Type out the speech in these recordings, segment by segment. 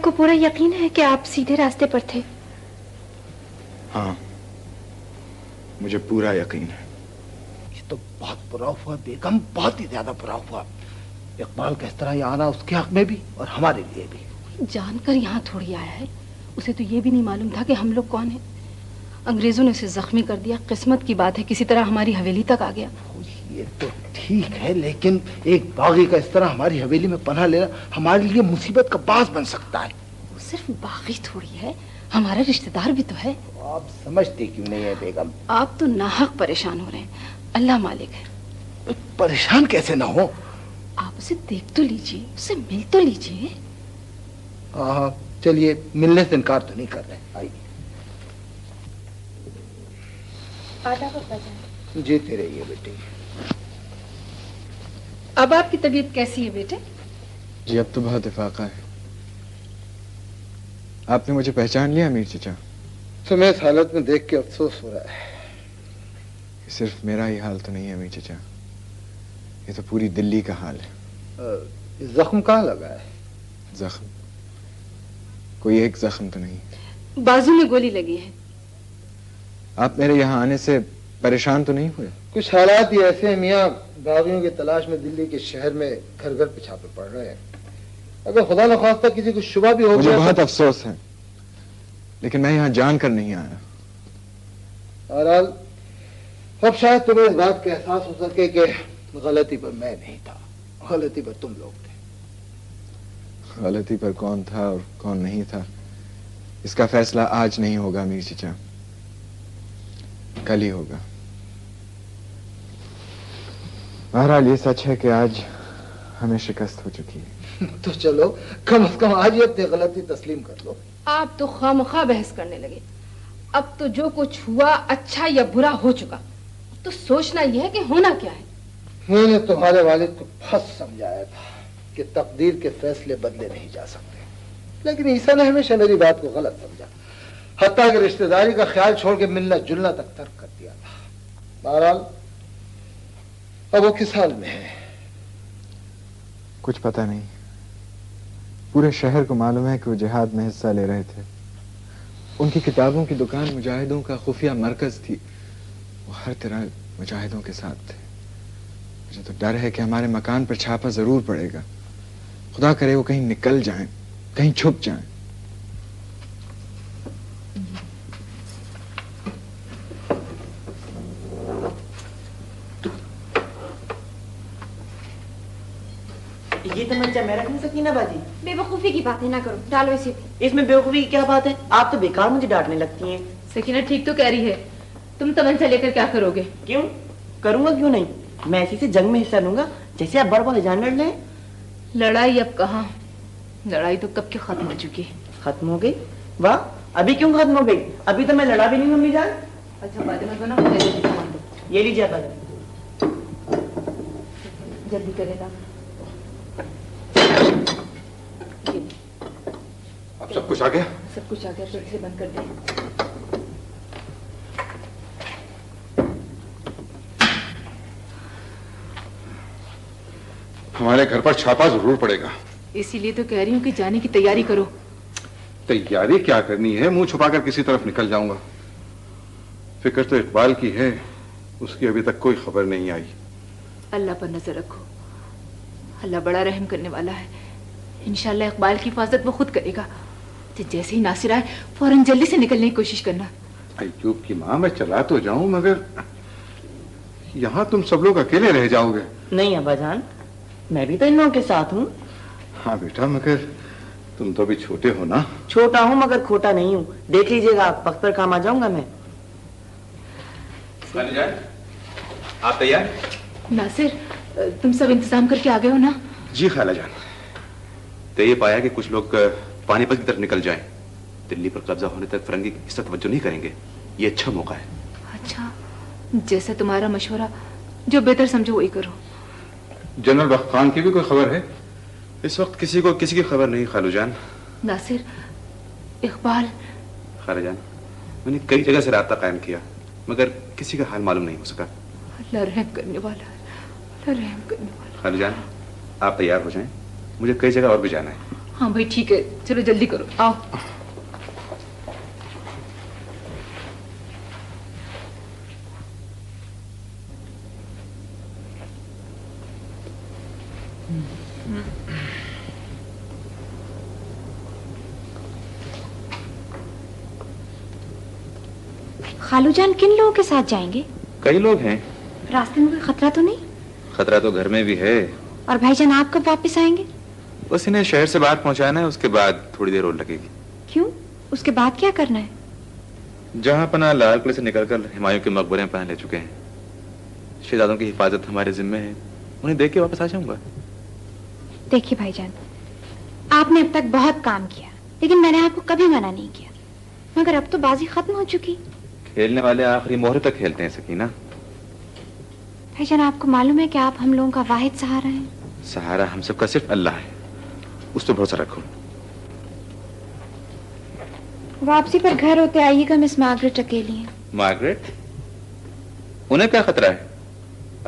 आपको पूरा यकीन है कि आप सीधे रास्ते पर थे? हाँ, मुझे पूरा यकीन है। ये तो बहुत बुरा हुआ बेगम, बहुत ही ज्यादा बुरा हुआ। इकबाल का इस तरह यहाँ आना उसके हक में भी और हमारे लिए भी। जानकर यहाँ थोड़ी आया है, उसे तो ये भी नहीं मालूम था कि हम लोग कौन हैं। अंग्रेजों ने उसे जख्मी कर दिया, किस्मत की बात है किसी तरह हमारी हवेली तक आ गया। ये तो ठीक है, लेकिन एक बागी का इस तरह हमारी हवेली में पनाह लेना हमारे लिए मुसीबत का बास बन सकता है। वो सिर्फ बागी थोड़ी है, हमारा रिश्तेदार भी तो है। आप समझते क्यों नहीं है बेगम? आप तो नाहक परेशान हो रहे हैं, अल्लाह मालिक है। परेशान कैसे ना हो? आप उसे देख तो लीजिए, उसे मिल तो लीजिए। हाँ चलिए, मिलने से इनकार तो नहीं कर रहे। आइए। जीते रहिए बेटे। अब आपकी तबीयत कैसी है बेटे? जी अब तो बहुत इफाका है। आपने मुझे पहचान लिया मीर चचा? तुम्हें इस हालत में देख के अफसोस हो रहा है। सिर्फ मेरा ही हाल तो नहीं है मीर चचा, ये तो पूरी दिल्ली का हाल है। जख्म कहाँ लगा है? जख्म? कोई एक जख्म तो नहीं। बाजू में गोली लगी है। आप मेरे यहाँ आने से परेशान तो नहीं हुए? कुछ हालात ही ऐसे हैं मियाँ, बागियों की तलाश में दिल्ली के शहर में घर घर पे छापे पड़ रहे हैं। अगर खुदा न खास्ता किसी को शुबा भी हो मुझे गया बहुत अफसोस है, लेकिन मैं यहाँ जान कर नहीं आया। बहरहाल अब शायद तुम्हें इस बात का एहसास हो सके कि गलती पर मैं नहीं था, गलती पर तुम लोग थे। गलती पर कौन था और कौन नहीं था, इसका फैसला आज नहीं होगा मीर चचा, कल ही होगा। बहरहाल ये सच है कि आज हमें शिकस्त हो चुकी है। तो चलो कम से कम आज ही अपनी गलती तस्लीम कर लो। आप तो खामखा बहस करने लगे। अब तो जो कुछ हुआ अच्छा या बुरा हो चुका, तो सोचना यह है कि होना क्या है। मैंने तुम्हारे वालिद को बहुत समझाया था कि तकदीर के फैसले बदले नहीं जा सकते, लेकिन ईसा ने हमेशा मेरी बात को गलत समझा, हत्ता कि रिश्तेदारी का ख्याल छोड़ के मिलना जुलना तक तर्क कर दिया था। बहरहाल अब वो किस हाल में है? कुछ पता नहीं। पूरे शहर को मालूम है कि वो जिहाद में हिस्सा ले रहे थे। उनकी किताबों की दुकान मुजाहिदों का खुफिया मरकज थी। वो हर तरह मुजाहिदों के साथ थे। मुझे तो डर है कि हमारे मकान पर छापा जरूर पड़ेगा। खुदा करे वो कहीं निकल जाएं, कहीं छुप जाएं। ये तमंचा मैं रख नहीं सकती ना बाजी? बेवकूफी की बातें ना करो, डालो इसे। इसमें बेवकूफी की क्या बात है? आप तो बेकार मुझे डांटने लगती हैं। सकीना ठीक तो कह रही है, तुम तमंचा लेकर क्या करोगे? क्यों करूंगा, क्यों नहीं, मैं इसी से जंग में हिस्सा लूंगा जैसे आप बड़ बड़े जान लड़ रहे। लड़ाई अब कहाँ, लड़ाई तो कब की खत्म हो चुकी है। खत्म हो गई? वाह, अभी क्यों खत्म हो गई? अभी तो मैं लड़ा भी नहीं मम्मी जान। अच्छा बातें मत बना, सामान दो। ये लीजिए बात, जल्दी करेगा। अब सब कुछ आ गया? सब कुछ आ गया, तो इसे बंद कर दे। हमारे घर पर छापा जरूर पड़ेगा। इसीलिए तो कह रही हूँ कि जाने की तैयारी करो। तैयारी क्या करनी है, मुंह छुपाकर किसी तरफ निकल जाऊंगा। फिक्र तो इकबाल की है, उसकी अभी तक कोई खबर नहीं आई। अल्लाह पर नजर रखो, अल्लाह बड़ा रहम करने वाला है। इंशाल्लाह इकबाल की हिफाजत वो खुद करेगा। तो जैसे ही नासिर आए फौरन जल्दी से निकलने की कोशिश करना। अय्यूब की माँ, मैं चला तो जाऊं मगर यहाँ तुम सब लोग अकेले रह जाओगे। नहीं अब्बा जान, मैं भी तो इन लोगों के साथ हूँ। हाँ बेटा, मगर तुम तो अभी छोटे हो ना। छोटा हूँ मगर खोटा नहीं हूँ, देख लीजिएगा, वक्त पर काम आ जाऊंगा मैं। आप तैयार? नासिर, तुम सब इंतजाम करके आ गए हो ना? जी खाला जान। तो ये पाया कि कुछ लोग पानीपत की तरफ निकल जाएं। दिल्ली पर कब्जा होने तक फरंगी इस तरह तवज्जो नहीं करेंगे। ये अच्छा मौका है। अच्छा, जैसा तुम्हारा मशवरा, जो बेहतर समझो वही करो। जनरल बख्त खान की भी कोई खबर है? इस वक्त किसी को किसी की खबर नहीं खालू जान। नासिर, इकबाल। खाला जान, मैंने कई जगह से राब्ता कायम किया मगर किसी का हाल मालूम नहीं हो सका। अल्लाह रहम करने वाला है, अल्लाह रहम करने वाला। खाला जान, आप तैयार हो जाएं, मुझे कई जगह और भी जाना है। हाँ भाई ठीक है, चलो जल्दी करो, आओ। खालू जान किन लोगों के साथ जाएंगे? कई लोग हैं। रास्ते में कोई खतरा तो नहीं? खतरा तो घर में भी है। और भाईजान आप कब वापस आएंगे? बस इन्हें शहर से बाहर पहुंचाना है, उसके बाद थोड़ी देर और लगेगी। क्यों? उसके बाद क्या करना है? जहां पना लाल किले से निकलकर हुमायूं के मकबरे में पनाह ले चुके हैं। शहजादों की हिफाजत हमारे जिम्मे है, उन्हें देख के वापस आ जाऊंगा। देखिए भाईजान, आपने अब तक बहुत काम किया, लेकिन मैंने आपको कभी मना नहीं किया, मगर अब तो बाजी खत्म हो चुकी। खेलने वाले आखिरी मोहर तक खेलते हैं सकीना। भाईजान आपको मालूम है कि आप हम लोगों का वाहिद सहारा है। सहारा हम सबका सिर्फ अल्लाह है, उस पर भरोसा रखो। वापसी पर घर होते आइएगा, मिस मार्गरेट अकेली हैं। मार्गरेट? उन्हें क्या खतरा है?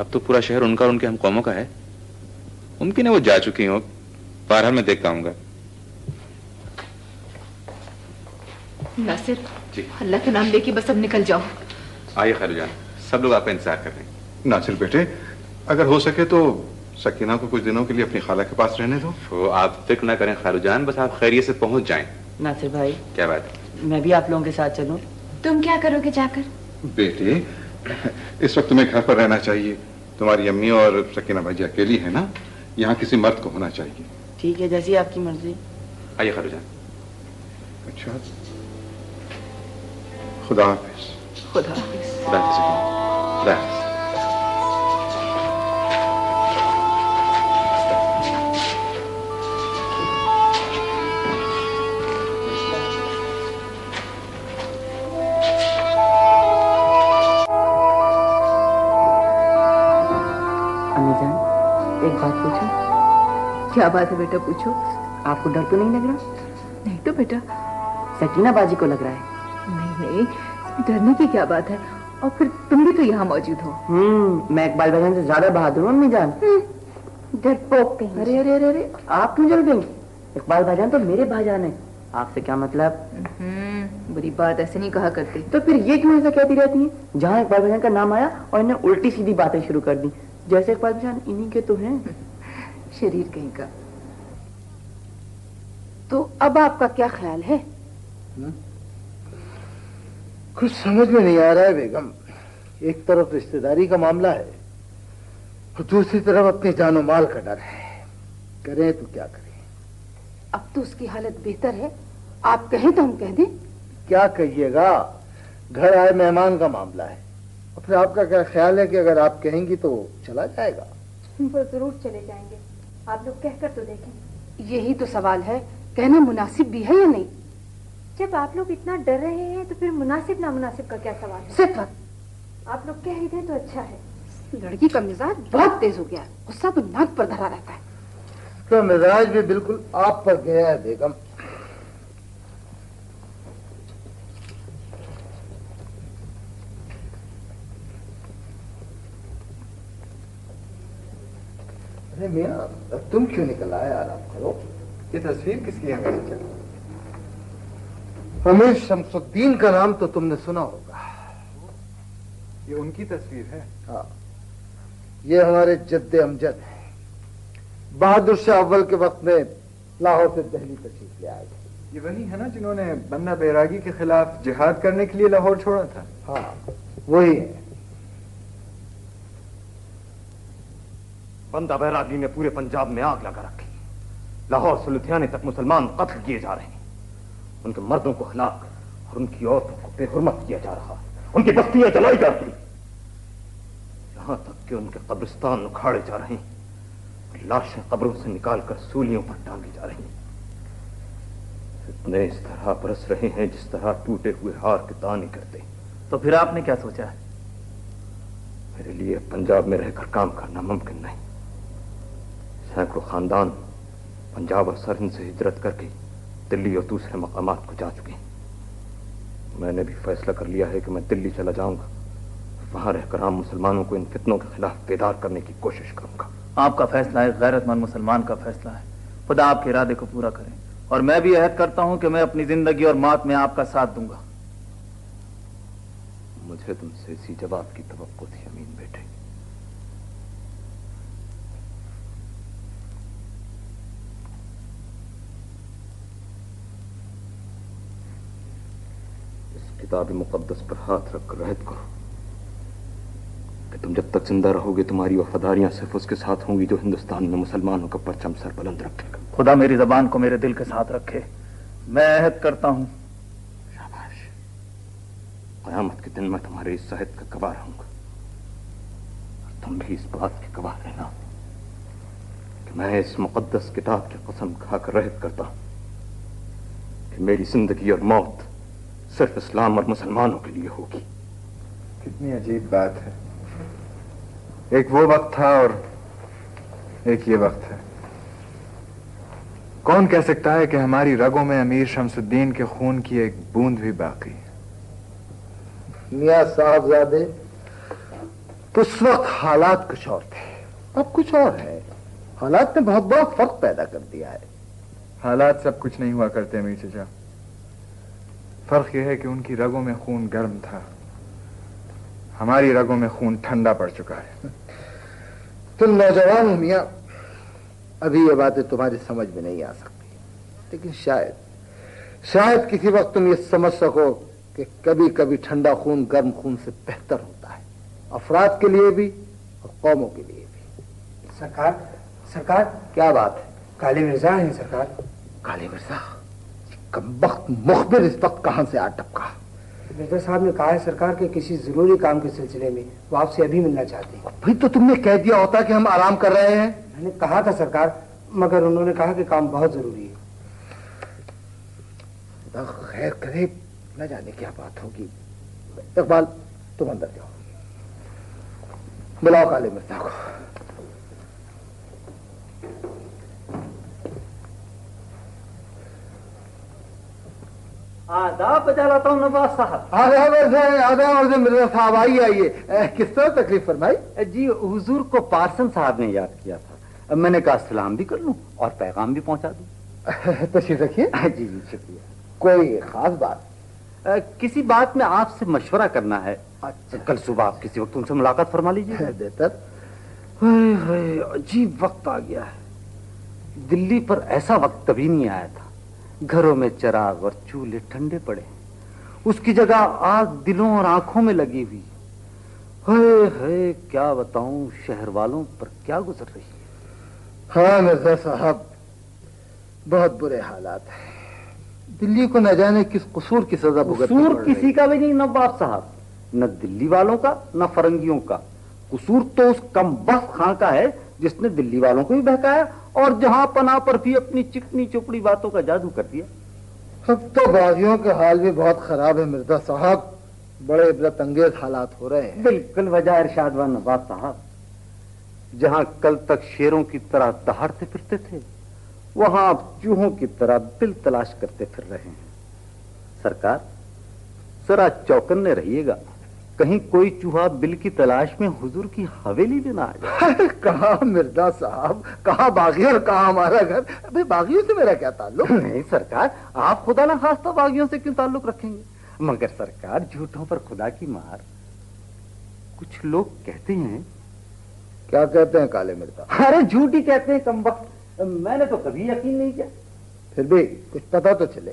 अब तो पूरा शहर उनका और उनके हम कौमों का है। मुमकिन है वो जा चुकी हो, बहरहाल मैं देखता आऊंगा। नासिर जी, अल्लाह का नाम लेके बस अब निकल जाओ। आइए खालूजान, सब लोग आपका इंतजार कर रहे हैं। नासिर बेटे, अगर हो सके तो सकीना को कुछ दिनों के लिए अपनी खाला के पास रहने दो। तो आप फिक्र ना करें खालूजान, बस आप खैरियत से पहुंच जाएं। नासिर भाई, क्या बात है? मैं भी आप लोगों के साथ चलूं? तुम क्या करोगे जाकर? बेटे, इस वक्त तुम्हें घर पर रहना चाहिए। तुम्हारी अम्मी और सकीना भाजी अकेली है ना, यहाँ किसी मर्द को होना चाहिए। ठीक है, जैसी आपकी मर्जी। आइए खालूजान। अच्छा, खुदा हाफिज। खुदा हाफिज। खुदा हाफिज सकीना। खुदा हाफिज। एक बात पूछूं? क्या बात है बेटा, पूछो। आपको डर तो नहीं लग रहा? नहीं तो बेटा। सकीना बाजी को लग रहा है। नहीं, डरने की क्या बात है, और फिर तुम भी तो यहाँ मौजूद हो। मैं इकबाल भाईजान से ज्यादा बहादुर हूँ अम्मी जान। डरपोक कहीं। अरे अरे अरे अरे, आप क्यों जल गई? इकबाल भाईजान तो मेरे भाईजान है, आपसे क्या मतलब? बुरी बात ऐसे नहीं कहा करते। तो फिर ये क्यों ऐसा कहती रहती है? जहाँ इकबाल भाईजान का नाम आया और इन्हें उल्टी सीधी बातें शुरू कर दी, जैसे इकबाल भाईजान इन्हीं के तो हैं। शरीर कहीं का। तो अब आपका क्या ख्याल है? कुछ समझ में नहीं आ रहा है बेगम। एक तरफ रिश्तेदारी का मामला है और दूसरी तरफ अपने जानो माल का डर है। करें तो क्या करें? अब तो उसकी हालत बेहतर है, आप कहें तो हम कह दें। क्या कहिएगा, घर आए मेहमान का मामला है। और फिर आपका क्या ख्याल है कि अगर आप कहेंगी तो चला जाएगा? वो जरूर चले जाएंगे, आप लोग कहकर तो देखें। यही तो सवाल है, कहना मुनासिब भी है या नहीं? जब आप लोग इतना डर रहे हैं तो फिर मुनासिब ना मुनासिब का क्या सवाल है? सिफत, आप लोग कह ही दें तो अच्छा है। लड़की का मिजाज बहुत तेज हो गया है, गुस्सा तो नाक पर धरा रहता है। उसका मिजाज भी बिल्कुल आप पर गया है बेगम। अरे मियां, तुम क्यों निकल आए? आराम करो। ये तस्वीर किसकी है मेरी क्या? अमीर शमसुद्दीन का नाम तो तुमने सुना होगा। ये उनकी तस्वीर है? हाँ, ये हमारे जद्दे अमजद हैं। बहादुर शाह अव्वल के वक्त में लाहौर से दिल्ली तशरीफ ले आए थे। ये वही है ना जिन्होंने बंदा बैरागी के खिलाफ जिहाद करने के लिए लाहौर छोड़ा था? हाँ, वही है। बंदा बैरागी ने पूरे पंजाब में आग लगा रखी। लाहौर से लुधियाने तक मुसलमान कत्ल किए जा रहे हैं। उनके मर्दों को हलाक और उनकी औरतों को बेहुरमत किया जा रहा है। उनकी बस्तियां जलाई जा रही, यहां तक कि उनके कब्रिस्तान उखाड़े जा रहे हैं। लाशें कब्रों से निकालकर सूलियों पर टांगी जा रही हैं। इतने इस तरह बरस रहे हैं जिस तरह टूटे हुए हार के दाने करते। तो फिर आपने क्या सोचा है? मेरे लिए पंजाब में रहकर काम करना मुमकिन नहीं। सैकड़ों खानदान पंजाब और सरहिंद से हिजरत करके दिल्ली और दूसरे मकामात को जा चुके हैं। मैंने भी फैसला कर लिया है कि मैं दिल्ली चला जाऊंगा, वहां रहकर आम मुसलमानों को इन फितनों के खिलाफ बेदार करने की कोशिश करूंगा। आपका फैसला है, गैरतमंद मुसलमान का फैसला है। خدا آپ کے ارادے کو پورا کرے، اور میں بھی عہد کرتا ہوں کہ میں اپنی زندگی اور موت میں آپ کا ساتھ دوں گا۔ مجھے تم سے اسی جواب کی توقع تھی امین بیٹے۔ اس کتاب مقدس پر ہاتھ رکھ کر عہد کرو کہ تم جب تک زندہ رہو گے تمہاری وفاداریاں صرف اس کے ساتھ ہوں گی جو ہندوستان میں مسلمانوں کا پرچم سر بلند رکھے گا۔ خدا میری زبان کو میرے دل کے ساتھ رکھے، میں عہد کرتا ہوں۔ شاباش، قیامت کے دن میں تمہارے اس عہد کا گواہ رہوں گا، اور تم بھی اس بات کے گواہ رہنا کہ میں اس مقدس کتاب کی قسم کھا کر عہد کرتا ہوں کہ میری زندگی اور موت صرف اسلام اور مسلمانوں کے لیے ہوگی۔ کتنی عجیب بات ہے، ایک وہ وقت تھا اور ایک یہ وقت ہے۔ کون کہہ سکتا ہے کہ ہماری رگوں میں امیر شمس الدین کے خون کی ایک بوند بھی باقی ہے؟ میاں صاحبزادے، اس وقت حالات کچھ اور تھے، اب کچھ اور ہے۔ حالات نے بہت بڑا فرق پیدا کر دیا ہے۔ حالات سب کچھ نہیں ہوا کرتے امیر چچا، فرق یہ ہے کہ ان کی رگوں میں خون گرم تھا، ہماری رگوں میں خون ٹھنڈا پڑ چکا ہے۔ تم نوجوان ہو میاں، ابھی یہ باتیں تمہاری سمجھ میں نہیں آ سکتی، لیکن شاید کسی وقت تم یہ سمجھ سکو کہ کبھی کبھی ٹھنڈا خون گرم خون سے بہتر ہوتا ہے، افراد کے لیے بھی اور قوموں کے لیے بھی۔ سرکار کیا بات ہے؟ کالے مرزا ہیں سرکار۔ کالے مرزا؟ کمبخت مخبر اس وقت کہاں سے آ ٹپکا؟ مرزا صاحب نے کہا ہے سرکار کہ کسی ضروری کام کے سلسلے میں وہ آپ سے ابھی ملنا چاہتے ہیں۔ پھر تو تم نے کہہ دیا ہوتا کہ ہم آرام کر رہے ہیں۔ میں نے کہا تھا سرکار، مگر انہوں نے کہا کہ کام بہت ضروری ہے۔ خدا خیر کرے، نہ جانے کیا بات ہوگی۔ اقبال تم اندر جاؤ، بلاؤ کالے مرزا کو۔ آداب بجا لاتا ہوں نواز صاحب۔ آداب مرزا صاحب، آئیے۔ کس طرح تکلیف فرمائی؟ جی حضور کو پارسن صاحب نے یاد کیا تھا، میں نے کہا سلام بھی کر لوں اور پیغام بھی پہنچا دوں۔ تشریف رکھیے۔ جی جی شکریہ۔ کوئی خاص بات؟ کسی بات میں آپ سے مشورہ کرنا ہے۔ کل صبح آپ کسی وقت ان سے ملاقات فرما لیجیے۔ بہتر۔ عجیب وقت آ گیا ہے، دلی پر ایسا وقت کبھی نہیں آیا تھا۔ گھروں میں چراغ اور چولہے ٹھنڈے پڑے، اس کی جگہ آگ دلوں اور آنکھوں میں لگی ہوئی۔ ہے کیا بتاؤں شہر والوں پر کیا گزر رہی ہے۔ ہاں مرزا صاحب، بہت برے حالات ہیں۔ دلی کو نہ جانے کس قصور کی سزا بھگتنی پڑ رہی ہے۔ کسی کا بھی نہیں نواب صاحب، نہ دلی والوں کا نہ فرنگیوں کا، قصور تو اس کم بخت خاں کا ہے جس نے دلی والوں کو بھی بہکایا اور جہاں پناہ پر بھی اپنی چکنی چپڑی باتوں کا جادو کر دیا۔ اب تو باغیوں کے حال بھی بہت خراب ہے مرزا صاحب، بڑے عبرت انگیز حالات ہو رہے ہیں۔ بالکل وجہ ارشادوان نواب صاحب، جہاں کل تک شیروں کی طرح دہاڑتے پھرتے تھے وہاں اب چوہوں کی طرح بل تلاش کرتے پھر رہے ہیں۔ سرکار ذرا چوکنے رہیے گا، کہیں کوئی چوہا بل کی تلاش میں حضور کی حویلی بھی نہ آ جائے۔ کہاں مرزا صاحب، کہاں باغی اور کہاں ہمارا گھر؟ ابھی باغیوں سے میرا کیا تعلق؟ نہیں سرکار، آپ خدا نہ خواستہ باغیوں سے کیوں تعلق رکھیں گے؟ مگر سرکار جھوٹوں پر خدا کی مار۔ کچھ لوگ کہتے ہیں۔ کیا کہتے ہیں کالے مرزا؟ ارے جھوٹ ہی کہتے ہیں کم وقت، میں نے تو کبھی یقین نہیں کیا۔ پھر بھی کچھ پتا تو چلے۔